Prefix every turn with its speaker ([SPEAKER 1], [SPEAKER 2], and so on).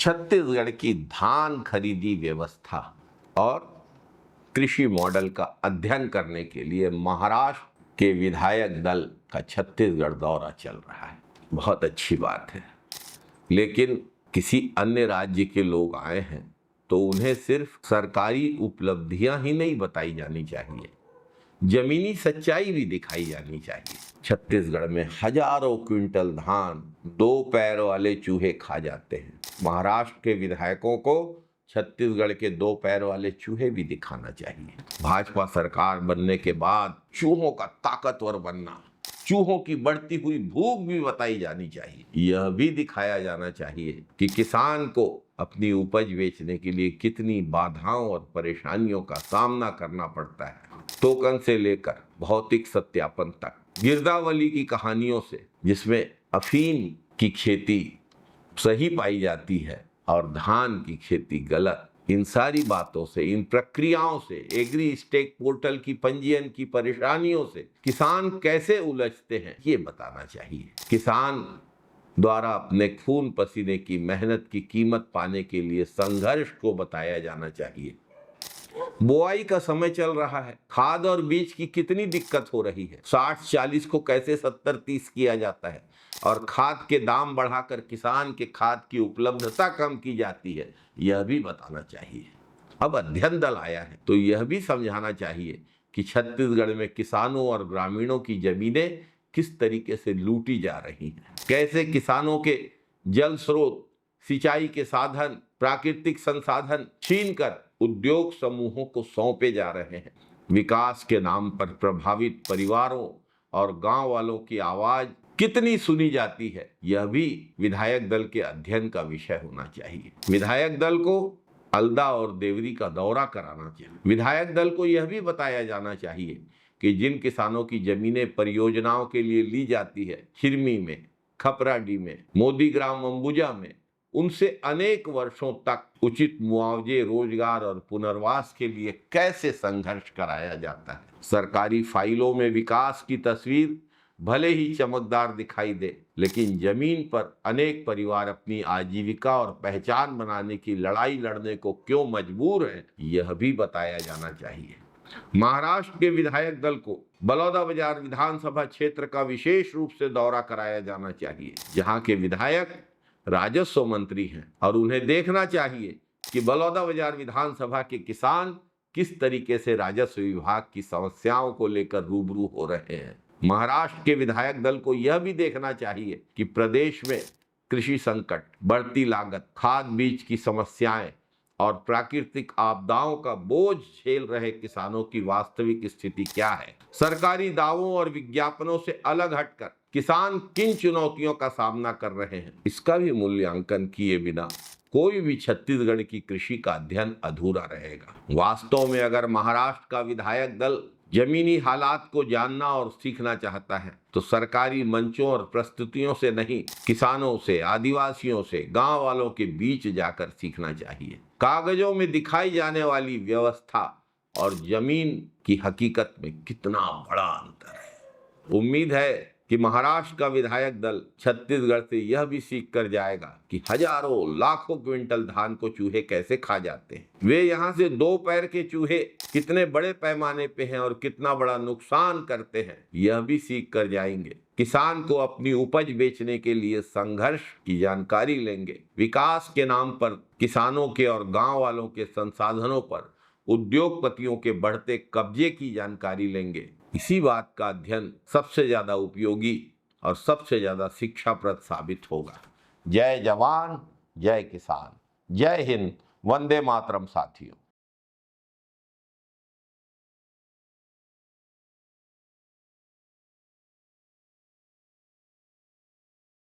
[SPEAKER 1] छत्तीसगढ़ की धान खरीदी व्यवस्था और कृषि मॉडल का अध्ययन करने के लिए महाराष्ट्र के विधायक दल का छत्तीसगढ़ दौरा चल रहा है। बहुत अच्छी बात है, लेकिन किसी अन्य राज्य के लोग आए हैं तो उन्हें सिर्फ सरकारी उपलब्धियां ही नहीं बताई जानी चाहिए, जमीनी सच्चाई भी दिखाई जानी चाहिए। छत्तीसगढ़ में हजारों क्विंटल धान 2 पैर वाले चूहे खा जाते हैं। महाराष्ट्र के विधायकों को छत्तीसगढ़ के 2 पैर वाले चूहे भी दिखाना चाहिए। भाजपा सरकार बनने के बाद चूहों का ताकतवर बनना, चूहों की बढ़ती हुई भूख भी बताई जानी चाहिए। यह भी दिखाया जाना चाहिए कि किसान को अपनी उपज बेचने के लिए कितनी बाधाओं और परेशानियों का सामना करना पड़ता है। टोकन से लेकर भौतिक सत्यापन तक, गिरदावली की कहानियों से जिसमें अफीम की खेती सही पाई जाती है और धान की खेती गलत, इन सारी बातों से, इन प्रक्रियाओं से, एग्री स्टेक पोर्टल की पंजीयन की परेशानियों से किसान कैसे उलझते हैं ये बताना चाहिए। किसान द्वारा अपने खून पसीने की मेहनत की कीमत पाने के लिए संघर्ष को बताया जाना चाहिए। बुआई का समय चल रहा है, खाद और बीज की कितनी दिक्कत हो रही है, 60-40 को कैसे 70-30 किया जाता है और खाद के दाम बढ़ाकर किसान के खाद की उपलब्धता कम की जाती है, यह भी बताना चाहिए। अब अध्ययन दल आया है तो यह भी समझाना चाहिए कि छत्तीसगढ़ में किसानों और ग्रामीणों की जमीनें किस तरीके से लूटी जा रही हैं, कैसे किसानों के जल स्रोत, सिंचाई के साधन, प्राकृतिक संसाधन छीनकर उद्योग समूहों को सौंपे जा रहे हैं। विकास के नाम पर प्रभावित परिवारों और गांव वालों की आवाज कितनी सुनी जाती है, यह भी विधायक दल के अध्ययन का विषय होना चाहिए। विधायक दल को अलदा और देवरी का दौरा कराना चाहिए। विधायक दल को यह भी बताया जाना चाहिए कि जिन किसानों की जमीनें परियोजनाओं के लिए ली जाती है, हिरमी में, खपराडी में, मोदी ग्राम अंबुजा में, उनसे अनेक वर्षों तक उचित मुआवजे, रोजगार और पुनर्वास के लिए कैसे संघर्ष कराया जाता है। सरकारी फाइलों में विकास की तस्वीर भले ही चमकदार दिखाई दे, लेकिन जमीन पर अनेक परिवार अपनी आजीविका और पहचान बनाने की लड़ाई लड़ने को क्यों मजबूर हैं, यह भी बताया जाना चाहिए। महाराष्ट्र के विधायक दल को बलौदाबाजार विधानसभा क्षेत्र का विशेष रूप से दौरा कराया जाना चाहिए, जहां के विधायक राजस्व मंत्री हैं, और उन्हें देखना चाहिए कि बलौदाबाजार विधानसभा के किसान किस तरीके से राजस्व विभाग की समस्याओं को लेकर रूबरू हो रहे हैं। महाराष्ट्र के विधायक दल को यह भी देखना चाहिए कि प्रदेश में कृषि संकट, बढ़ती लागत, खाद बीज की समस्याएं और प्राकृतिक आपदाओं का बोझ झेल रहे किसानों की वास्तविक स्थिति क्या है। सरकारी दावों और विज्ञापनों से अलग हटकर किसान किन चुनौतियों का सामना कर रहे हैं, इसका भी मूल्यांकन किए बिना कोई भी छत्तीसगढ़ की कृषि का अध्ययन अधूरा रहेगा। वास्तव में अगर महाराष्ट्र का विधायक दल जमीनी हालात को जानना और सीखना चाहता है तो सरकारी मंचों और प्रस्तुतियों से नहीं, किसानों से, आदिवासियों से, गांव वालों के बीच जाकर सीखना चाहिए। कागजों में दिखाई जाने वाली व्यवस्था और जमीन की हकीकत में कितना बड़ा अंतर है। उम्मीद है कि महाराष्ट्र का विधायक दल छत्तीसगढ़ से यह भी सीख कर जाएगा कि हजारों लाखों क्विंटल धान को चूहे कैसे खा जाते हैं। वे यहाँ से 2 पैर के चूहे कितने बड़े पैमाने पे हैं और कितना बड़ा नुकसान करते हैं, यह भी सीख कर जाएंगे। किसान को अपनी उपज बेचने के लिए संघर्ष की जानकारी लेंगे। विकास के नाम पर किसानों के और गांव वालों के संसाधनों पर उद्योगपतियों के बढ़ते कब्जे की जानकारी लेंगे। इसी बात का अध्ययन सबसे ज्यादा उपयोगी और सबसे ज्यादा शिक्षाप्रद साबित होगा। जय जवान, जय किसान, जय हिंद, वंदे मातरम साथियों।